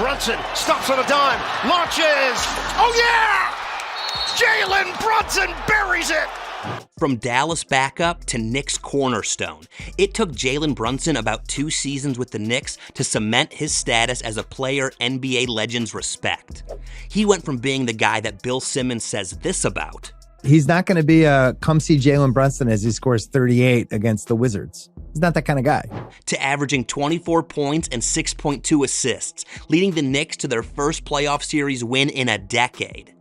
Brunson stops on a dime, launches. Oh yeah! Jalen Brunson buries it! From Dallas backup to Knicks cornerstone, it took Jalen Brunson about 2 seasons with the Knicks to cement his status as a player NBA legends respect. He went from being the guy that Bill Simmons says this about. He's not going to be a come see Jalen Brunson as he scores 38 against the Wizards. He's not that kind of guy. To averaging 24 points and 6.2 assists, leading the Knicks to their first playoff series win in a decade.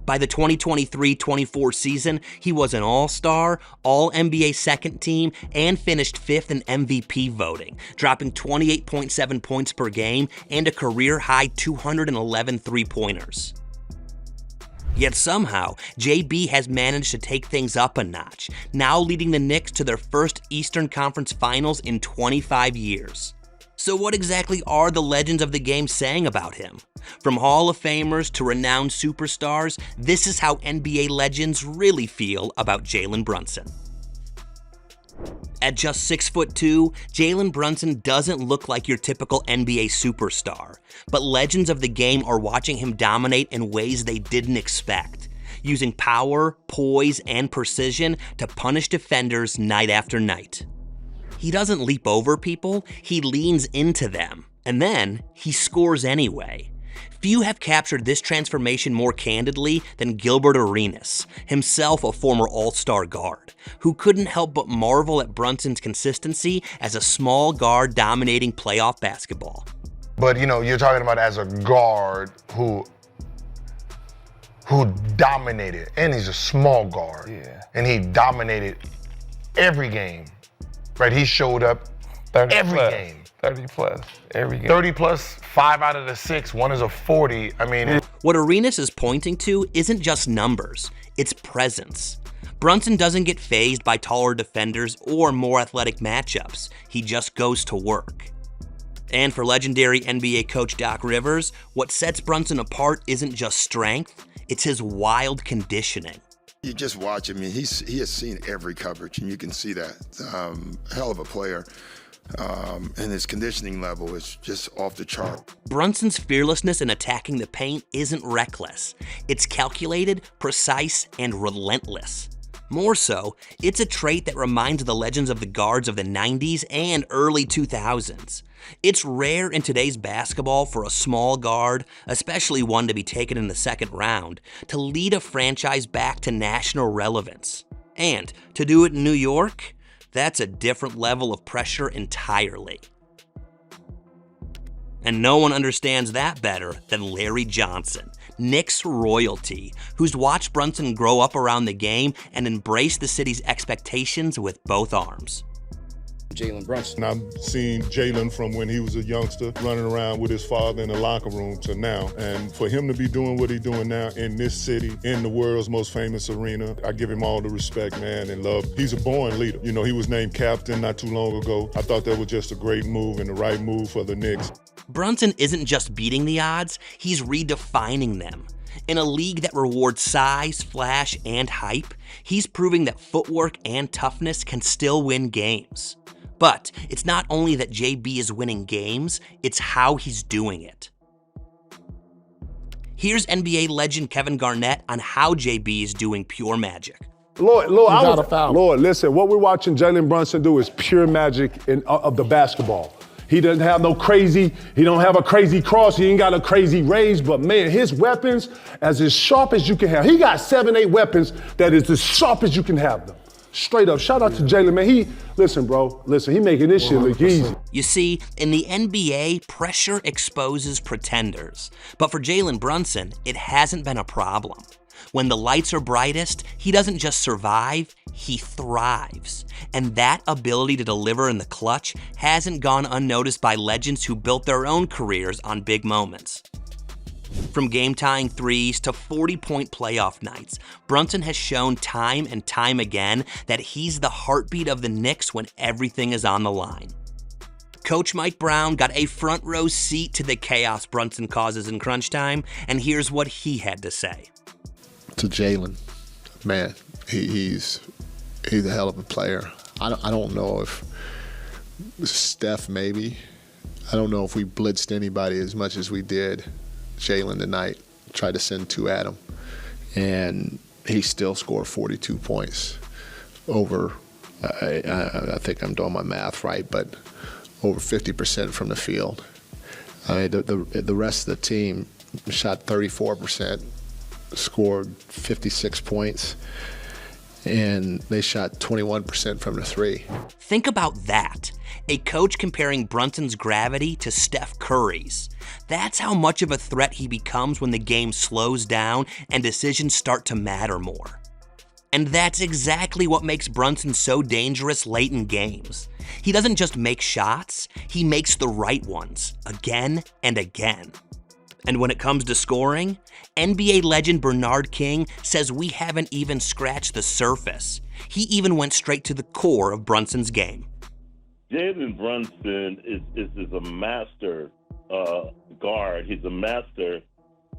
By the 2023-24 season, he was an all-star, all-NBA second team, and finished 5th in MVP voting, dropping 28.7 points per game and a career-high 211 three-pointers. Yet somehow, JB has managed to take things up a notch, now leading the Knicks to their first Eastern Conference Finals in 25 years. So what exactly are the legends of the game saying about him? From Hall of Famers to renowned superstars, this is how NBA legends really feel about Jalen Brunson. At just 6'2", Jalen Brunson doesn't look like your typical NBA superstar, but legends of the game are watching him dominate in ways they didn't expect, using power, poise, and precision to punish defenders night after night. He doesn't leap over people, he leans into them, and then he scores anyway. Few have captured this transformation more candidly than Gilbert Arenas, himself a former all-star guard, who couldn't help but marvel at Brunson's consistency as a small guard dominating playoff basketball. But you know, you're talking about as a guard who dominated, and he's a small guard, and he dominated every game, right? He showed up every game. 30 plus, every game. 30 plus, 5 out of the 6, one is a 40. I mean, what Arenas is pointing to isn't just numbers, it's presence. Brunson doesn't get fazed by taller defenders or more athletic matchups. He just goes to work. And for legendary NBA coach Doc Rivers, what sets Brunson apart isn't just strength, it's his wild conditioning. You just watch him, he has seen every coverage, and you can see that. Hell of a player. And his conditioning level is just off the chart. Brunson's fearlessness in attacking the paint isn't reckless. It's calculated, precise, and relentless. More so, it's a trait that reminds the legends of the guards of the 90s and early 2000s. It's rare in today's basketball for a small guard, especially one to be taken in the second round, to lead a franchise back to national relevance. And to do it in New York, that's a different level of pressure entirely. And no one understands that better than Larry Johnson, Knicks royalty, who's watched Brunson grow up around the game and embrace the city's expectations with both arms. Jalen Brunson. I've seen Jalen from when he was a youngster running around with his father in the locker room to now. And for him to be doing what he's doing now in this city, in the world's most famous arena, I give him all the respect, man, and love. He's a born leader. You know, he was named captain not too long ago. I thought that was just a great move and the right move for the Knicks. Brunson isn't just beating the odds, he's redefining them. In a league that rewards size, flash, and hype, he's proving that footwork and toughness can still win games. But it's not only that JB is winning games, it's how he's doing it. Here's NBA legend Kevin Garnett on how JB is doing pure magic. Lord, listen, what we're watching Jalen Brunson do is pure magic of the basketball. He doesn't have he don't have a crazy cross, he ain't got a crazy raise, but man, his weapons as sharp as you can have. He got 7, 8 weapons that is as sharp as you can have them. Straight up, shout out to Jalen, man. He making this shit look easy. You see, in the NBA, pressure exposes pretenders. But for Jalen Brunson, it hasn't been a problem. When the lights are brightest, he doesn't just survive, he thrives. And that ability to deliver in the clutch hasn't gone unnoticed by legends who built their own careers on big moments. From game-tying threes to 40-point playoff nights, Brunson has shown time and time again that he's the heartbeat of the Knicks when everything is on the line. Coach Mike Brown got a front-row seat to the chaos Brunson causes in crunch time, and here's what he had to say. To Jalen, man, he's a hell of a player. I don't know if Steph maybe, I don't know if we blitzed anybody as much as we did Jalen tonight. Tried to send 2 at him, and he still scored 42 points over, I think I'm doing my math right, but over 50% from the field. I mean, the rest of the team shot 34%, scored 56 points, and they shot 21% from the 3. Think about that. A coach comparing Brunson's gravity to Steph Curry's. That's how much of a threat he becomes when the game slows down and decisions start to matter more. And that's exactly what makes Brunson so dangerous late in games. He doesn't just make shots, he makes the right ones, again and again. And when it comes to scoring, NBA legend Bernard King says we haven't even scratched the surface. He even went straight to the core of Brunson's game. Jalen Brunson is a master guard. He's a master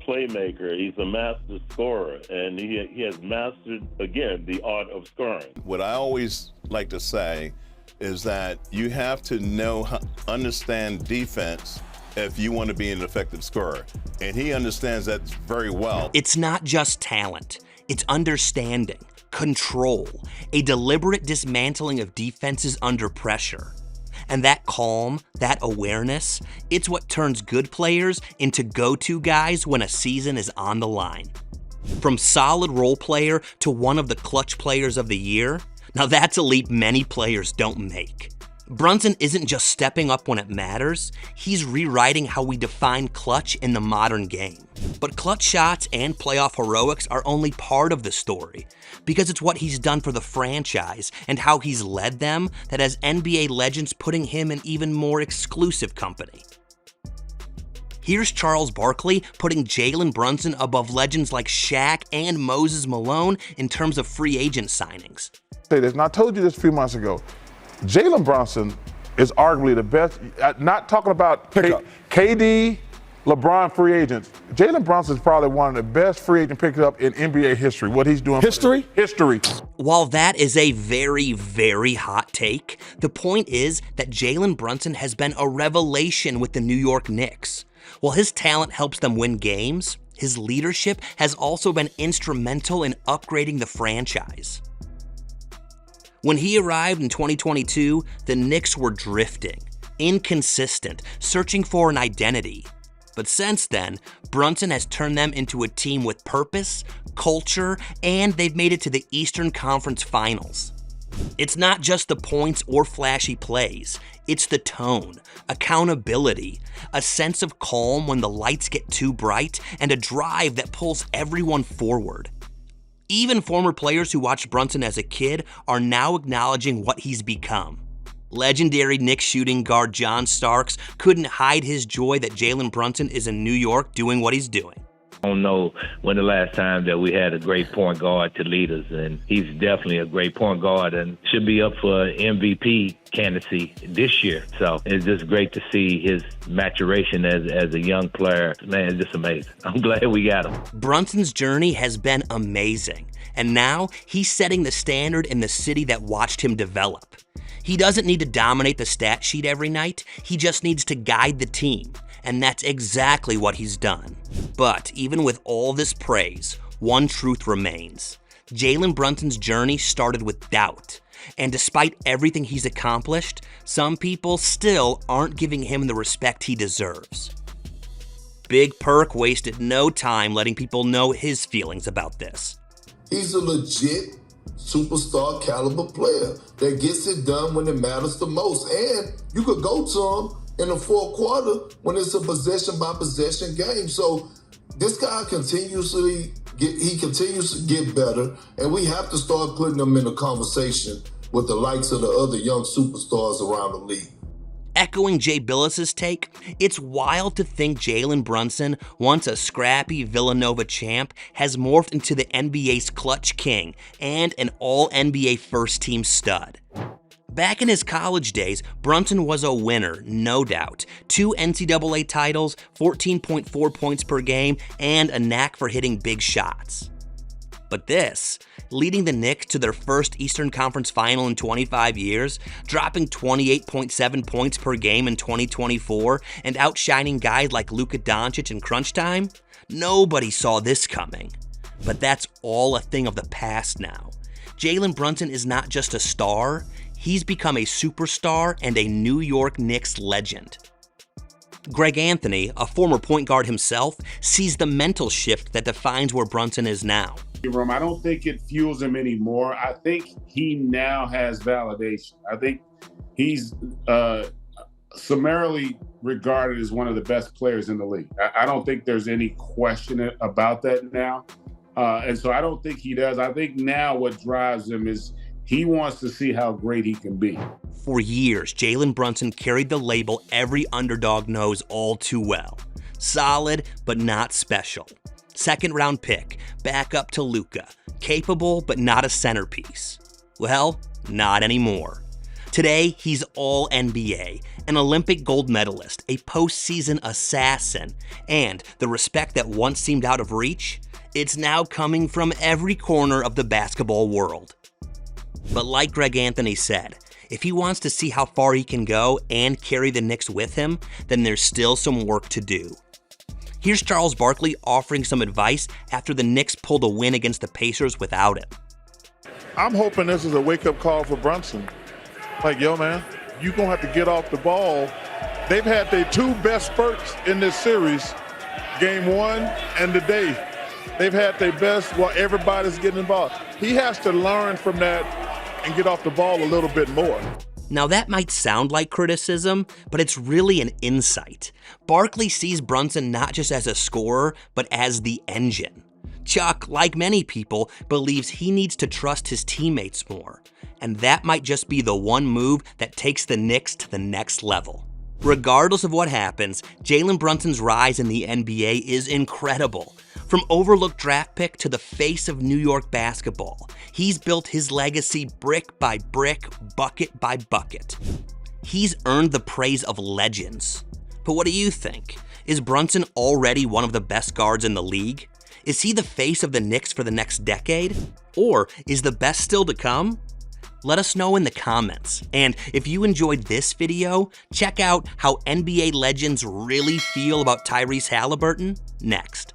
playmaker. He's a master scorer, and he has mastered, again, the art of scoring. What I always like to say is that you have to understand defense if you want to be an effective scorer, and he understands that very well. It's not just talent, it's understanding, control, a deliberate dismantling of defenses under pressure. And that calm, that awareness, it's what turns good players into go-to guys when a season is on the line. From solid role player to one of the clutch players of the year, now that's a leap many players don't make. Brunson isn't just stepping up when it matters, he's rewriting how we define clutch in the modern game. But clutch shots and playoff heroics are only part of the story, because it's what he's done for the franchise and how he's led them that has NBA legends putting him in even more exclusive company. Here's Charles Barkley putting Jalen Brunson above legends like Shaq and Moses Malone in terms of free agent signings. Say this, and I told you this a few months ago. Jalen Brunson is arguably the best, not talking about KD, LeBron free agents. Jalen Brunson is probably one of the best free agent pickup in NBA history. What he's doing. History? History. While that is a very, very hot take, the point is that Jalen Brunson has been a revelation with the New York Knicks. While his talent helps them win games, his leadership has also been instrumental in upgrading the franchise. When he arrived in 2022, the Knicks were drifting, inconsistent, searching for an identity. But since then, Brunson has turned them into a team with purpose, culture, and they've made it to the Eastern Conference Finals. It's not just the points or flashy plays, it's the tone, accountability, a sense of calm when the lights get too bright, and a drive that pulls everyone forward. Even former players who watched Brunson as a kid are now acknowledging what he's become. Legendary Knicks shooting guard John Starks couldn't hide his joy that Jalen Brunson is in New York doing what he's doing. I don't know when the last time that we had a great point guard to lead us, and he's definitely a great point guard and should be up for MVP candidacy this year. So it's just great to see his maturation as a young player. Man, it's just amazing. I'm glad we got him. Brunson's journey has been amazing, and now he's setting the standard in the city that watched him develop. He doesn't need to dominate the stat sheet every night, he just needs to guide the team. And that's exactly what he's done. But even with all this praise, one truth remains. Jalen Brunson's journey started with doubt. And despite everything he's accomplished, some people still aren't giving him the respect he deserves. Big Perk wasted no time letting people know his feelings about this. He's a legit superstar caliber player that gets it done when it matters the most. And you could go to him in the fourth quarter when it's a possession-by-possession game. So this guy continues to get better, and we have to start putting him in a conversation with the likes of the other young superstars around the league. Echoing Jay Billis's take, it's wild to think Jalen Brunson, once a scrappy Villanova champ, has morphed into the NBA's clutch king and an all-NBA first-team stud. Back in his college days, Brunson was a winner, no doubt. 2 NCAA titles, 14.4 points per game, and a knack for hitting big shots. But this, leading the Knicks to their first Eastern Conference final in 25 years, dropping 28.7 points per game in 2024, and outshining guys like Luka Doncic in crunch time? Nobody saw this coming. But that's all a thing of the past now. Jalen Brunson is not just a star, he's become a superstar and a New York Knicks legend. Greg Anthony, a former point guard himself, sees the mental shift that defines where Brunson is now. I don't think it fuels him anymore. I think he now has validation. I think he's summarily regarded as one of the best players in the league. I don't think there's any question about that now. And so I don't think he does. I think now what drives him is he wants to see how great he can be. For years, Jalen Brunson carried the label every underdog knows all too well. Solid, but not special. Second-round pick, back up to Luka. Capable, but not a centerpiece. Well, not anymore. Today, he's all NBA, an Olympic gold medalist, a postseason assassin, and the respect that once seemed out of reach, it's now coming from every corner of the basketball world. But like Greg Anthony said, if he wants to see how far he can go and carry the Knicks with him, then there's still some work to do. Here's Charles Barkley offering some advice after the Knicks pulled a win against the Pacers without him. I'm hoping this is a wake-up call for Brunson. Like, yo, man, you're going to have to get off the ball. They've had their two best spurts in this series, game one and today. They've had their best while everybody's getting involved. He has to learn from that and get off the ball a little bit more. Now that might sound like criticism, but it's really an insight. Barkley sees Brunson not just as a scorer, but as the engine. Chuck, like many people, believes he needs to trust his teammates more. And that might just be the one move that takes the Knicks to the next level. Regardless of what happens, Jalen Brunson's rise in the NBA is incredible. From overlooked draft pick to the face of New York basketball, he's built his legacy brick by brick, bucket by bucket. He's earned the praise of legends. But what do you think? Is Brunson already one of the best guards in the league? Is he the face of the Knicks for the next decade? Or is the best still to come? Let us know in the comments. And if you enjoyed this video, check out how NBA legends really feel about Tyrese Halliburton next.